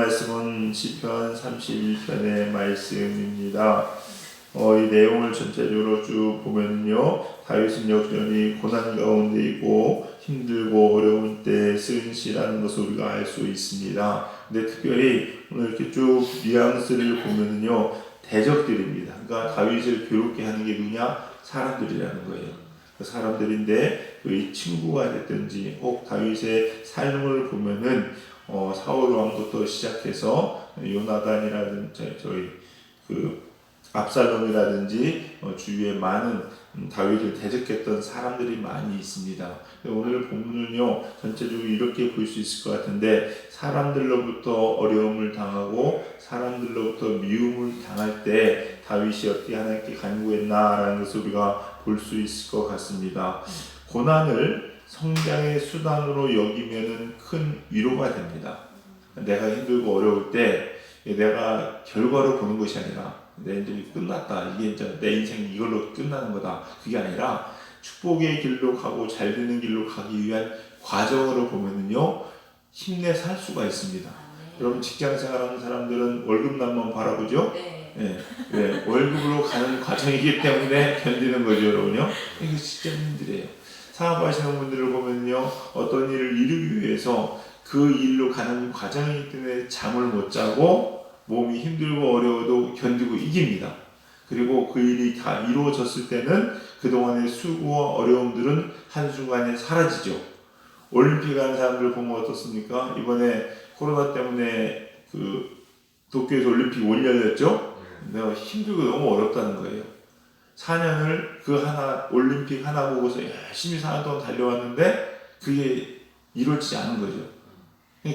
말씀은 시편 31편의 말씀입니다. 이 내용을 전체적으로 쭉 보면요, 다윗은 여전히 고난 가운데 있고 힘들고 어려운 때 쓰인 시라는 것을 우리가 알 수 있습니다. 근데 특별히 오늘 이렇게 쭉 뉘앙스를 보면요, 대적들입니다. 그러니까 다윗을 괴롭게 하는 게 누구냐? 사람들이라는 거예요. 그 사람들인데 그 친구가 됐든지 혹 다윗의 삶을 보면은 사울 왕부터 시작해서 요나단이라든지 저희 그 압살롬이라든지 주위에 많은 다윗을 대적했던 사람들이 많이 있습니다. 오늘 본문은요, 전체적으로 이렇게 볼 수 있을 것 같은데, 사람들로부터 어려움을 당하고 사람들로부터 미움을 당할 때 다윗이 어떻게 하나님께 간구했나라는 것을 우리가 볼 수 있을 것 같습니다. 고난을 성장의 수단으로 여기면은 큰 위로가 됩니다. 내가 힘들고 어려울 때 내가 결과를 보는 것이 아니라 내 인생이 끝났다, 이게 이제 내 인생이 이걸로 끝나는 거다, 그게 아니라 축복의 길로 가고 잘 되는 길로 가기 위한 과정으로 보면은요, 힘내 살 수가 있습니다. 여러분 직장 생활하는 사람들은 월급날만 바라보죠? 네, 월급으로 가는 과정이기 때문에 견디는 거죠, 여러분요. 이게 진짜 힘들어요. 사업하시는 분들을 보면요, 어떤 일을 이루기 위해서 그 일로 가는 과정이기 때문에 잠을 못 자고 몸이 힘들고 어려워도 견디고 이깁니다. 그리고 그 일이 다 이루어졌을 때는 그동안의 수고와 어려움들은 한순간에 사라지죠. 올림픽 하는 사람들 보면 어떻습니까? 이번에 코로나 때문에 그 도쿄에서 올림픽 못 열렸죠? 내가 힘들고 너무 어렵다는 거예요. 4년을 그 하나, 올림픽 하나 보고서 열심히 4년 동안 달려왔는데 그게 이루어지지 않은 거죠.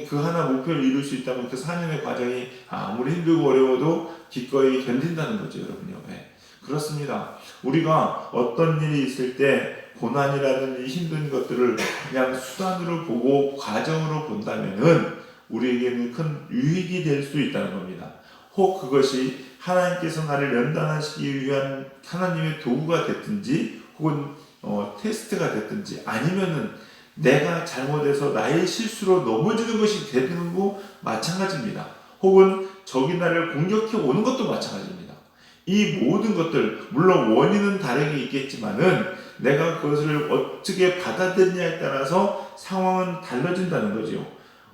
그 하나 목표를 이룰 수 있다면 그 4년의 과정이 아무리 힘들고 어려워도 기꺼이 견딘다는 거죠, 여러분요. 네. 그렇습니다. 우리가 어떤 일이 있을 때 고난이라든지 힘든 것들을 그냥 수단으로 보고 과정으로 본다면은 우리에게는 큰 유익이 될 수 있다는 겁니다. 혹 그것이 하나님께서 나를 연단하시기 위한 하나님의 도구가 됐든지 혹은 테스트가 됐든지 아니면은 내가 잘못해서 나의 실수로 넘어지는 것이 되는 거 마찬가지입니다. 혹은 적이 나를 공격해 오는 것도 마찬가지입니다. 이 모든 것들, 물론 원인은 다르게 있겠지만은 내가 그것을 어떻게 받아들이냐에 따라서 상황은 달라진다는 거죠.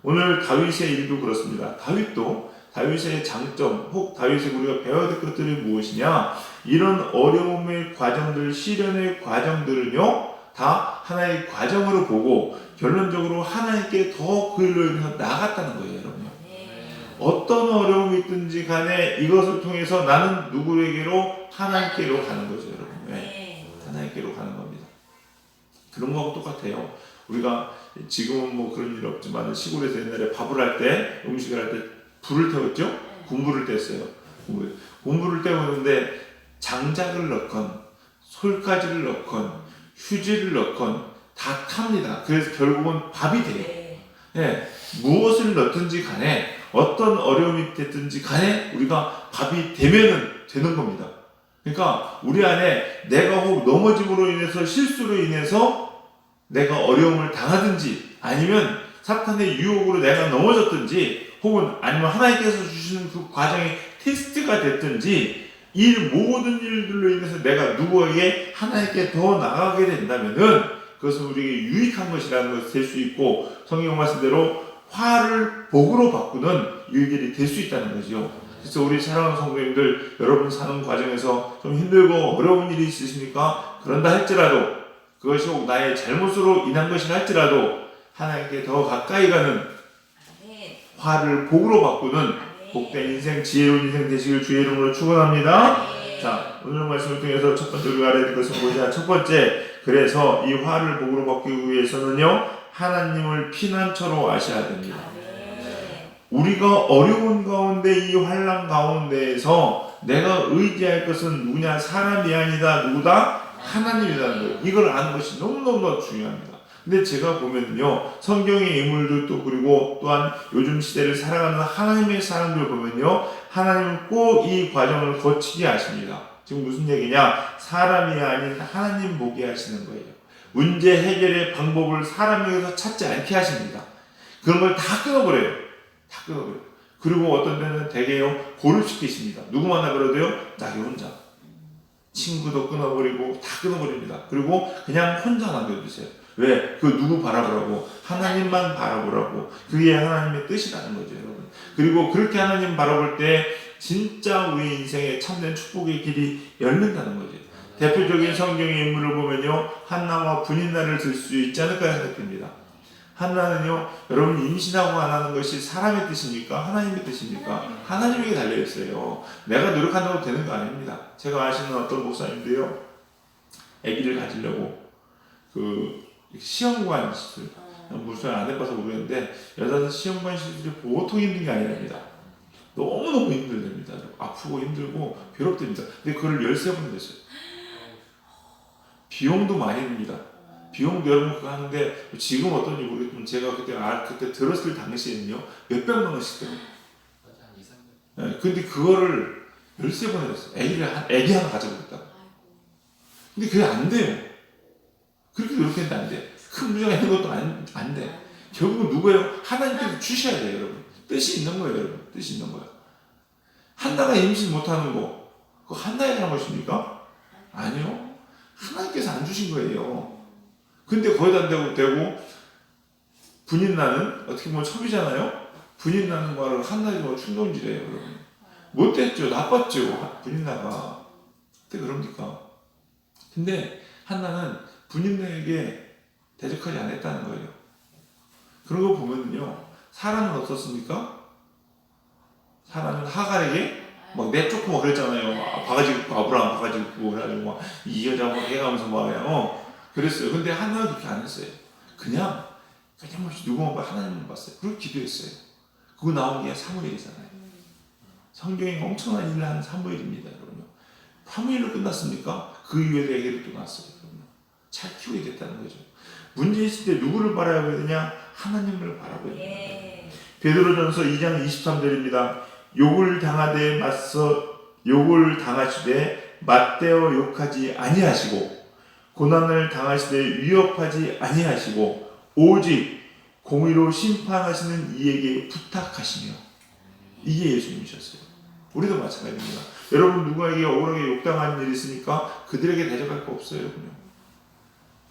오늘 다윗의 일도 그렇습니다. 다윗의 장점, 혹 다윗의 우리가 배워야 될 것들이 무엇이냐? 이런 어려움의 과정들, 시련의 과정들은요, 다 하나의 과정으로 보고 결론적으로 하나님께 더 그 일로 인해서 나아갔다는 거예요, 여러분. 어떤 어려움이 있든지 간에 이것을 통해서 나는 누구에게로? 하나님께로 가는 거죠, 여러분. 하나님께로 가는 겁니다. 그런 거하고 똑같아요. 우리가 지금은 뭐 그런 일 없지만 시골에서 옛날에 밥을 할 때, 음식을 할 때 불을 태웠죠? 군불을 뗐어요. 군불을 태우는데 장작을 넣건 솔가지를 넣건 휴지를 넣건 다 탑니다. 그래서 결국은 밥이 돼요. 무엇을 넣든지 간에 어떤 어려움이 됐든지 간에 우리가 밥이 되면은 되는 겁니다. 그러니까 우리 안에 내가 혹 넘어짐으로 인해서 실수로 인해서 내가 어려움을 당하든지 아니면 사탄의 유혹으로 내가 넘어졌든지 혹은 아니면 하나님께서 주시는 그 과정이 테스트가 됐든지 이 모든 일들로 인해서 내가 누구에게 하나님께 더 나아가게 된다면은 그것은 우리에게 유익한 것이라는 것이 될 수 있고 성경 말씀대로 화를 복으로 바꾸는 일들이 될 수 있다는 거죠. 그래서 우리 사랑하는 성도님들, 여러분 사는 과정에서 좀 힘들고 어려운 일이 있으십니까? 그런다 할지라도 그것이 혹 나의 잘못으로 인한 것이라 할지라도 하나님께 더 가까이 가는 화를 복으로 바꾸는 복된 인생, 지혜로운 인생 되시길 주의 이름으로 축원합니다. 자, 오늘 말씀을 통해서 첫 번째 우리가 알아야 될 것은 뭐냐? 첫 번째, 그래서 이 화를 복으로 바꾸기 위해서는요, 하나님을 피난처로 아셔야 됩니다. 우리가 어려운 가운데 이 환난 가운데에서 내가 의지할 것은 누구냐? 사람이 아니다. 누구다? 하나님이라는 거예요. 이걸 아는 것이 너무너무 중요합니다. 근데 제가 보면요, 성경의 인물들도 그리고 또한 요즘 시대를 살아가는 하나님의 사람들 보면요, 하나님은 꼭 이 과정을 거치게 하십니다. 지금 무슨 얘기냐? 사람이 아닌 하나님 보게 하시는 거예요. 문제 해결의 방법을 사람에게서 찾지 않게 하십니다. 그런 걸 다 끊어버려요. 그리고 어떤 데는 되게요 고립시키십니다. 누구 만나 그러대요? 자기 혼자. 친구도 끊어버리고 다 끊어버립니다. 그리고 그냥 혼자 남겨두세요. 왜? 그 누구 바라보라고? 하나님만 바라보라고. 그게 하나님의 뜻이라는 거죠, 여러분. 그리고 그렇게 하나님 바라볼 때 진짜 우리 인생에 참된 축복의 길이 열린다는 거죠. 대표적인 성경의 인물을 보면요, 한나와 분인나를 들 수 있지 않을까 생각됩니다. 한나는요, 여러분 임신하고 안 하는 것이 사람의 뜻입니까? 하나님의 뜻입니까? 하나님에게 달려있어요. 내가 노력한다고 되는 거 아닙니다. 제가 아시는 어떤 목사님도요, 아기를 가지려고 그 시험관 시술, 무슨 안 해봐서 모르겠는데 여자는 시험관 시술이 보통 힘든 게 아니랍니다. 너무너무 힘들답니다. 아프고 힘들고 괴롭답니다. 근데 그걸 13번 했어요. 비용도 많이 듭니다. 비용도 여러분 그거 하는데 지금 어떤지 모르겠지만 제가 그때 들었을 당시에는요 몇백만 원씩 들어요. 네, 근데 그거를 13번 했어요. 애기 하나 가져오겠다고. 근데 그게 안 돼요. 그렇게 노력했는데 안 돼. 큰 문제가 있는 것도 안 돼. 결국은 누구예요? 하나님께서 주셔야 돼요, 여러분. 뜻이 있는 거예요, 여러분. 뜻이 있는 거예요. 한나가 임신 못하는 거, 그거 한나의 잘못입니까? 아니요. 하나님께서 안 주신 거예요. 근데 거기다 대고 분인나는 어떻게 보면 첩이잖아요. 분인나는 말을 한나가 충동질이에요, 여러분. 못됐죠, 나빴죠, 분인나가. 근데 그럽니까? 근데 한나는 분인나에게 대적하지 않았다는 거예요. 그런 거 보면요, 사라는 어떻습니까? 사라는 하갈에게 막 내쫓고 막 그랬잖아요. 바가지 긁고 아브라함 바가지 긁고 그래가지고 막 이 여자 막 해가면서 막 그랬어요. 근데 하나는 그렇게 안 했어요. 그냥 누구만 봐 하나님만 봤어요. 그리고 기도했어요. 그거 나온 게 사무엘이잖아요. 성경에 엄청난 일을 하는 사무엘입니다, 여러분. 사무엘로 끝났습니까? 그 이후에 에게로 또 났어요. 잘 키우게 됐다는 거죠. 문제 있을 때 누구를 바라봐야 되냐? 하나님을 바라봐야 됩니다. 베드로전서 2장 23절입니다. 욕을 당하시되 맞대어 욕하지 아니하시고 고난을 당하시되 위협하지 아니하시고 오직 공의로 심판하시는 이에게 부탁하시며. 이게 예수님이셨어요. 우리도 마찬가지입니다. 여러분 누구에게 억울하게 욕당하는 일이 있으니까 그들에게 대적할 거 없어요. 그냥.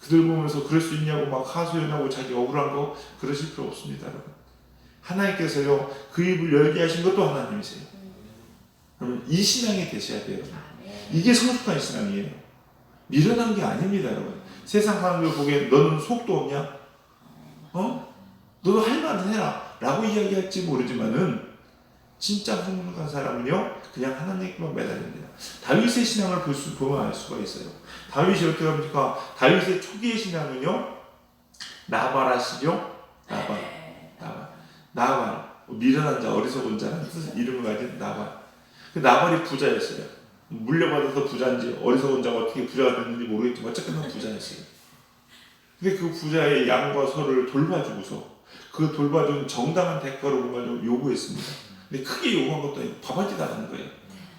그들 보면서 그럴 수 있냐고 막 하소연하고 자기 억울한 거 그러실 필요 없습니다, 여러분. 하나님께서요 그 입을 열게 하신 것도 하나님이세요. 그러면 이 신앙이 되셔야 돼요. 이게 성숙한 신앙이에요. 미련한 게 아닙니다, 여러분. 세상 사람들 보기에 너는 속도 없냐? 너도 할 말은 해라 라고 이야기할지 모르지만은 진짜 성숙한 사람은요 그냥 하나님께만 매달립니다. 다윗의 신앙을 보면 알 수가 있어요. 다윗이 어떻게 합니까? 다윗의 초기의 신앙은요 나발하시죠? 나발 미련한 자 어리석은 자라는 이름을 가진 나발. 그 나발이 부자였어요. 물려받아서 부자인지 어리석은 자가 어떻게 부자가 됐는지 모르겠지만 어쨌든 부자였어요. 근데 그 부자의 양과 소를 돌봐주고서 그 돌봐준 정당한 대가로 뭔가 좀 요구했습니다. 근데 크게 요구한 것도 아니고 밥 한 끼 달라는 거예요.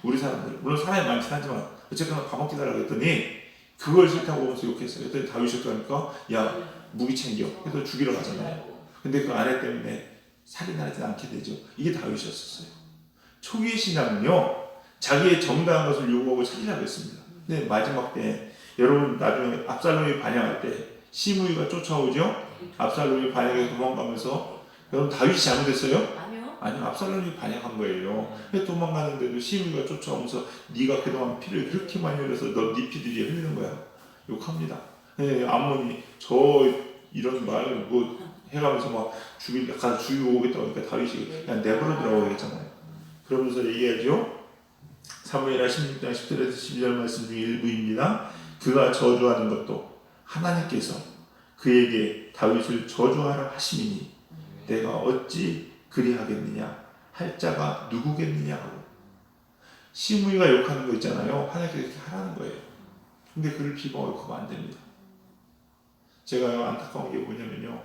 우리 사람들 물론 사람이 많긴 하지만 어쨌거나 밥 한 끼 달라고 했더니 그걸 싫다고 하면서 욕했어요. 그랬더니 다윗이 어떡하니까 야 무기 챙겨 해서 죽이러 가잖아요. 근데 그 아내 때문에 살인하지 않게 되죠. 이게 다윗이었어요. 초기의 신앙은요 자기의 정당한 것을 요구하고 살리라고 했습니다. 근데 마지막 때 여러분 나중에 압살롬이 반역할 때 시므이가 쫓아오죠. 압살롬이 반역해서 도망가면서 여러분 다윗이 잘못했어요? 아니요, 압살롬이 반역한 거예요. 도망가는데도 시므이가 쫓아오면서 네가 그동안 피를 그렇게 많이 흘려서 네 피도 이제 흘리는 거야. 욕합니다. 암몬이 저 이런 말 해가면서 막 가서 죽이고 오겠다고 하니까 다윗이 그냥 내버려두라고 했잖아요. 그러면서 얘기하죠. 사무엘하 16장 10절에서 12절 말씀 중에 일부입니다. 그가 저주하는 것도 하나님께서 그에게 다윗을 저주하라 하심이니 내가 어찌 그리하겠느냐 할 자가 누구겠느냐 하고. 시므이가 욕하는 거 있잖아요. 하나님께서 그렇게 하라는 거예요. 근데 그를 비방하면 안 됩니다. 제가 안타까운 게 뭐냐면요.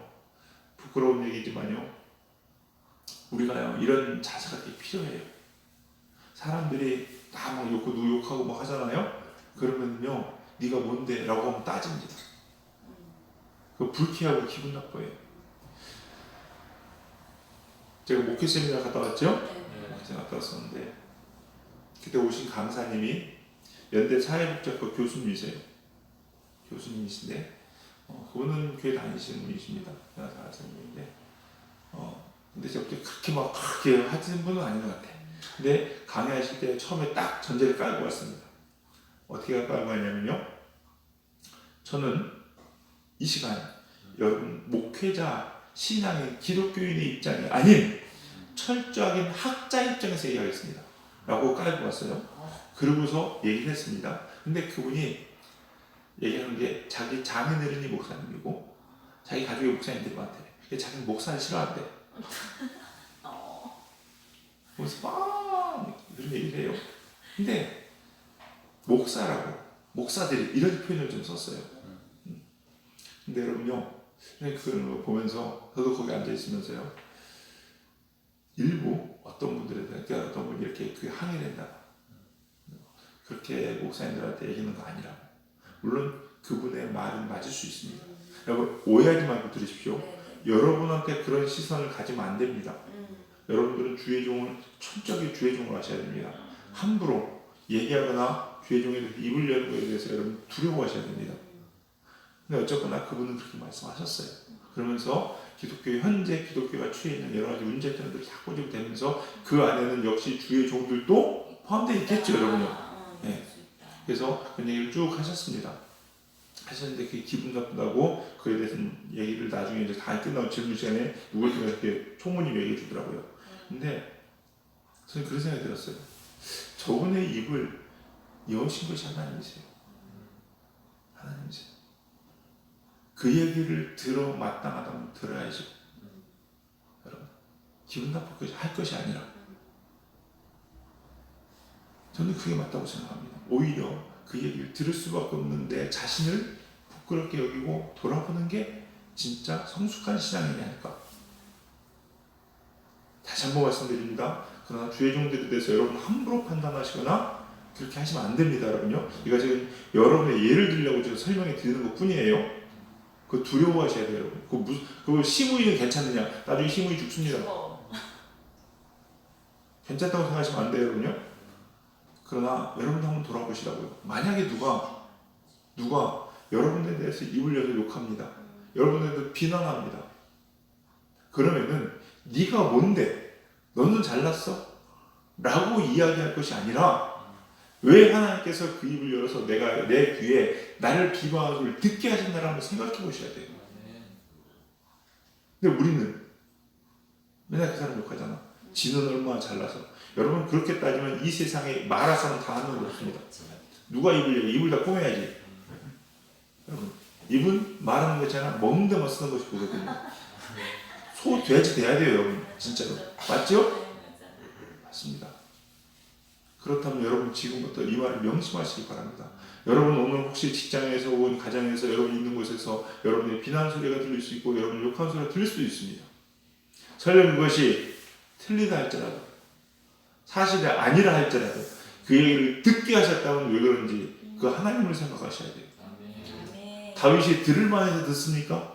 부끄러운 얘기지만요. 우리가요 이런 자세가 되게 필요해요. 사람들이 다 막 누구 욕하고 막 하잖아요. 그러면요 네가 뭔데? 라고 하면 따집니다. 그 불쾌하고 기분 나빠요. 제가 목회 세미나 갔다 왔죠? 네. 목회 세미나 갔다 왔었는데 그때 오신 강사님이 연대 사회복지학과 교수님이세요. 교수님이신데 그분은 교회 다니시는 분이십니다. 제가 잘 아시는 분인데 근데 제가 그렇게 막 그렇게 하시는 분은 아닌 것 같아요. 근데 강의하실 때 처음에 딱 전제를 깔고 왔습니다. 어떻게 깔고 왔냐면요. 저는 이 시간 여러분 목회자, 신앙인, 기독교인의 입장이 아닌 철저하게 학자 입장에서 얘기하겠습니다. 라고 깔고 왔어요. 그러고서 얘기를 했습니다. 근데 그분이 얘기하는 게 자기 장인어른이 목사님이고 자기 가족이 목사님들 같아. 자기는 목사를 싫어한대. 그래서 막 이런 얘기를 해요. 근데 목사라고 목사들이 이런 표현을 좀 썼어요. 근데 여러분요, 그걸 보면서 저도 거기 앉아 있으면서요, 일부 어떤 분들에 대해 어떤 분이 이렇게 그 항의를 했나 봐. 그렇게 목사님들한테 얘기하는 거 아니라고. 물론 그분의 말은 맞을 수 있습니다. 여러분 오해하지 말고 들으십시오. 여러분한테 그런 시선을 가지면 안 됩니다. 여러분들은 주의 종을 철저하게 주의 종을 하셔야 됩니다. 함부로 얘기하거나 주의 종에 대해서 입을 여는 것에 대해서 여러분 두려워하셔야 됩니다. 근데 어쨌거나 그분은 그렇게 말씀하셨어요. 그러면서 현재 기독교가 취해 있는 여러 가지 문제점들이 자꾸 되면서 그 안에는 역시 주의 종들도 포함되어 있겠죠, 여러분요. 네. 그래서 그 얘기를 쭉 하셨는데 그게 기분 나쁘다고 그에 대해서 얘기를 나중에 이제 다 끝나고 질문 시간에 누굴 통해서 이렇게 총무님 얘기해 주더라고요. 근데 저는 그런 생각이 들었어요. 저분의 입을 여신 것이 하나님이세요. 하나님이세요. 그 얘기를 들어 마땅하다면 들어야죠. 여러분 기분 나쁘게 할 것이 아니라 저는 그게 맞다고 생각합니다. 오히려 그 얘기를 들을 수밖에 없는 내 자신을 부끄럽게 여기고 돌아보는 게 진짜 성숙한 신앙이 아닐까. 다시 한번 말씀드립니다. 그러나 주의 종들에 대해서 여러분 함부로 판단하시거나 그렇게 하시면 안 됩니다, 여러분요. 이거 지금 여러분의 예를 들려고 제가 설명해 드리는 것 뿐이에요. 그거 두려워하셔야 돼요, 여러분. 그거 시무이는 괜찮느냐? 나중에 시무이 죽습니다. 괜찮다고 생각하시면 안 돼요, 여러분요. 그러나 여러분도 한번 돌아보시라고요. 만약에 누가 여러분에 대해서 입을 열어 욕합니다. 여러분에 대해서 비난합니다. 그러면은 네가 뭔데? 너는 잘났어? 라고 이야기할 것이 아니라 왜 하나님께서 그 입을 열어서 내가 내 귀에 나를 비방하는 소리를 듣게 하신다를 한번 생각해 보셔야 돼요. 근데 우리는 맨날 그 사람 욕하잖아. 지는 얼마나 잘나서. 여러분 그렇게 따지면 이 세상에 말할 사람 다 하는 거 없습니다. 누가 입을 열어? 입을 다 꼬매야지. 여러분 입은 말하는 것이잖아. 먹는 데만 쓰는 것이 그거거든요. 소, 돼지 돼야 돼요, 여러분. 진짜로. 맞죠? 맞습니다. 그렇다면 여러분 지금부터 이 말을 명심하시기 바랍니다. 여러분 오늘 혹시 직장에서 혹은 가정에서 여러분 있는 곳에서 여러분의 비난 소리가 들릴 수 있고 여러분 욕하는 소리가 들릴 수도 있습니다. 설령 그것이 틀리다 할지라도 사실이 아니라 할지라도 그 얘기를 듣게 하셨다면 왜 그런지 그 하나님을 생각하셔야 돼요. 다윗이 들을 만해서 듣습니까?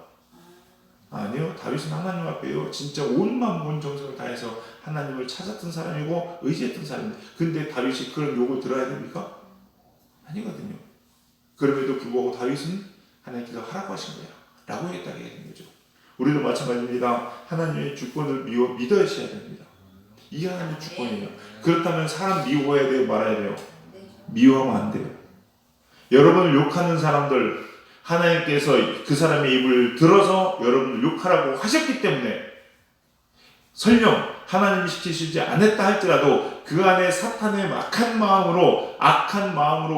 아니요. 다윗은 하나님 앞에요. 진짜 온 마음 온 정성을 다해서 하나님을 찾았던 사람이고 의지했던 사람입니다. 근데 다윗이 그런 욕을 들어야 됩니까? 아니거든요. 그럼에도 불구하고 다윗은 하나님께서 하라고 하신 거야 라고 했다고 얘기하는 거죠. 우리도 마찬가지입니다. 하나님의 주권을 믿으셔야 됩니다. 이게 하나님의 주권이에요. 그렇다면 사람 미워해야 돼요? 말아야 돼요? 미워하면 안 돼요. 여러분을 욕하는 사람들 하나님께서 그 사람의 입을 들어서 여러분을 욕하라고 하셨기 때문에 설령 하나님이 시키시지 않았다 할지라도 그 안에 사탄의 악한 마음으로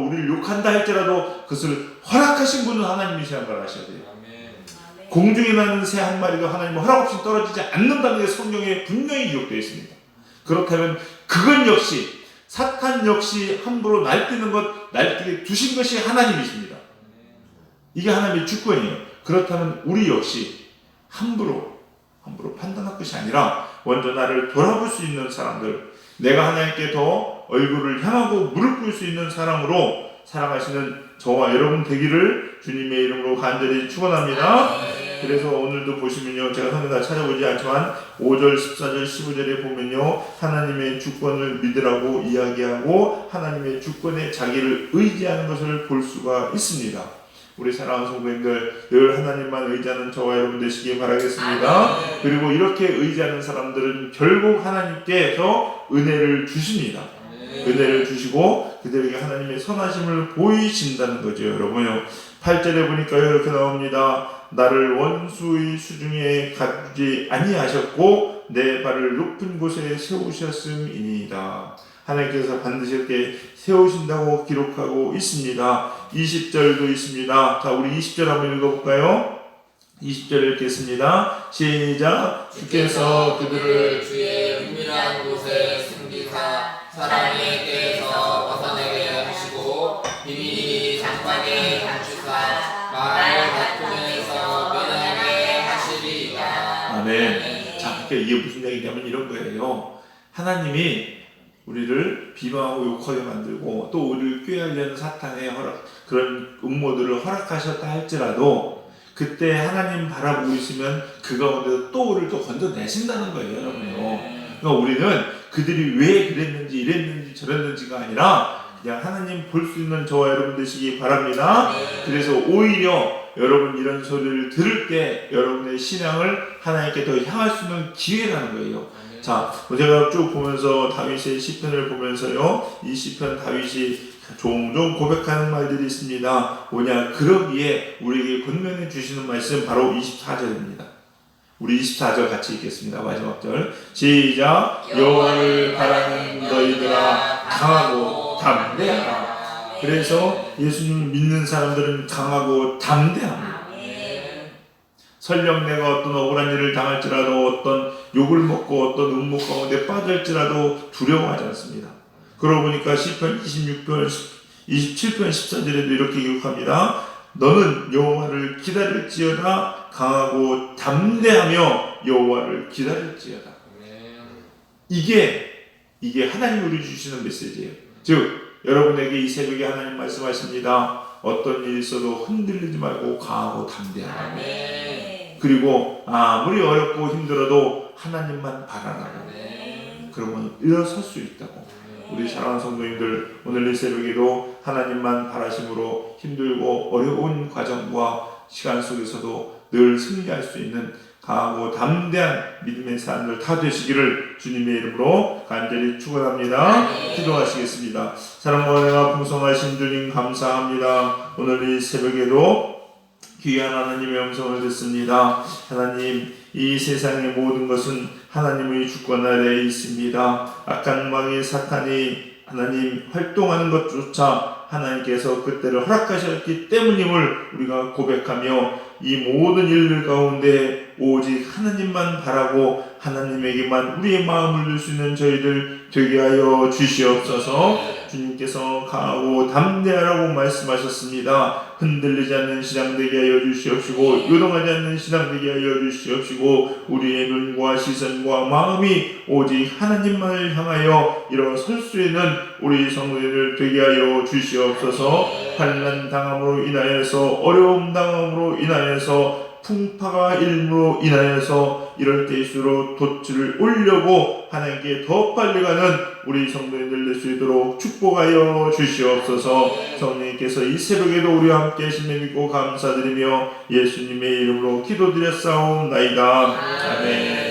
우리를 욕한다 할지라도 그것을 허락하신 분은 하나님이시라는 걸 아셔야 돼요. 공중에 나는 새 한 마리도 하나님 허락 없이 떨어지지 않는다는 게 성경에 분명히 기록되어 있습니다. 그렇다면 그건 역시 사탄 역시 함부로 날뛰게 두신 것이 하나님이십니다. 이게 하나님의 주권이에요. 그렇다면 우리 역시 함부로 판단할 것이 아니라 먼저 나를 돌아볼 수 있는 사람들, 내가 하나님께 더 얼굴을 향하고 무릎 꿇을 수 있는 사람으로 살아가시는 저와 여러분 되기를 주님의 이름으로 간절히 축원합니다. 그래서 오늘도 보시면요, 제가 성경 다 찾아보지 않지만 5절, 14절, 15절에 보면요, 하나님의 주권을 믿으라고 이야기하고 하나님의 주권에 자기를 의지하는 것을 볼 수가 있습니다. 우리 사랑하는 성도님들, 늘 하나님만 의지하는 저와 여러분 되시기 바라겠습니다. 그리고 이렇게 의지하는 사람들은 결국 하나님께서 은혜를 주십니다. 은혜를 주시고 그들에게 하나님의 선하심을 보이신다는 거죠. 여러분요, 8절에 보니까 이렇게 나옵니다. 나를 원수의 수중에 가두지 아니하셨고 내 발을 높은 곳에 세우셨음이니이다. 하나님께서 반드시 이렇게 세우신다고 기록하고 있습니다. 20절도 있습니다. 자, 우리 20절 한번 읽어볼까요? 20절 읽겠습니다. 시작. 주께서 그들을 주의 은밀한 곳에 숨기사 사람의 꾀에서 벗어나게 하시고 비밀히 장막에 감추사 마을 다툼에서 변하게 하시리이다. 아멘. 자, 그러니까 이게 무슨 얘기냐면 이런 거예요. 하나님이 우리를 비방하고 욕하게 만들고 또 우리를 꾀하려는 사탄의 그런 음모들을 허락하셨다 할지라도 그때 하나님 바라보고 있으면 그 가운데 또 우리를 또 건져내신다는 거예요, 여러분요. 그러니까 우리는 그들이 왜 그랬는지 이랬는지 저랬는지가 아니라 그냥 하나님 볼 수 있는 저와 여러분 되시기 바랍니다. 그래서 오히려 여러분 이런 소리를 들을 때 여러분의 신앙을 하나님께 더 향할 수 있는 기회라는 거예요. 자, 제가 쭉 보면서 다윗의 시편을 보면서요, 이 시편 다윗이 종종 고백하는 말들이 있습니다. 뭐냐, 그러기에 우리에게 권면해 주시는 말씀 바로 24절입니다. 우리 24절 같이 읽겠습니다. 마지막 절 시작. 여호와를 바라는 너희들아 강하고 담대하라. 그래서 예수님을 믿는 사람들은 강하고 담대합니다. 설령 내가 어떤 억울한 일을 당할지라도 어떤 욕을 먹고 어떤 음모 가운데 빠질지라도 두려워하지 않습니다. 그러고 보니까 시편 27편 14절에도 이렇게 기록합니다. 너는 여호와를 기다릴지어다 강하고 담대하며 여호와를 기다릴지어다. 이게 하나님이 우리 주시는 메시지예요. 즉 여러분에게 이 새벽에 하나님 말씀하십니다. 어떤 일이 있어도 흔들리지 말고 강하고 담대하라. 그리고 아무리 어렵고 힘들어도 하나님만 바라라. 그러면 일어설 수 있다고. 우리 사랑하는 성도님들, 오늘 이 새벽에도 하나님만 바라심으로 힘들고 어려운 과정과 시간 속에서도 늘 승리할 수 있는 강하고 담대한 믿음의 사람들 다 되시기를 주님의 이름으로 간절히 축원합니다. 기도하시겠습니다. 사랑과 은혜가 풍성하신 주님 감사합니다. 오늘 이 새벽에도 귀한 하나님의 음성을 듣습니다. 하나님, 이 세상의 모든 것은 하나님의 주권 아래에 있습니다. 악한 마귀의 사탄이 하나님 활동하는 것조차 하나님께서 그때를 허락하셨기 때문임을 우리가 고백하며 이 모든 일들 가운데 오직 하나님만 바라고 하나님에게만 우리의 마음을 둘 수 있는 저희들 되게 하여 주시옵소서. 주님께서 강하고 담대하라고 말씀하셨습니다. 흔들리지 않는 신앙 되게 하여 주시옵시고 요동하지 않는 신앙 되게 하여 주시옵시고 우리의 눈과 시선과 마음이 오직 하나님만을 향하여 일어설 수 있는 우리 성도들 되게 하여 주시옵소서. 환난 당함으로 인하여서 어려움 당함으로 인하여서 풍파가 일므로 인하여서 이럴 때일수록 돛을 올려고 하나님께 더 빨리 가는 우리 성도님들 될 수 있도록 축복하여 주시옵소서. 성령님께서 이 새벽에도 우리와 함께 하심을 믿고 감사드리며 예수님의 이름으로 기도드렸사옵나이다. 아멘.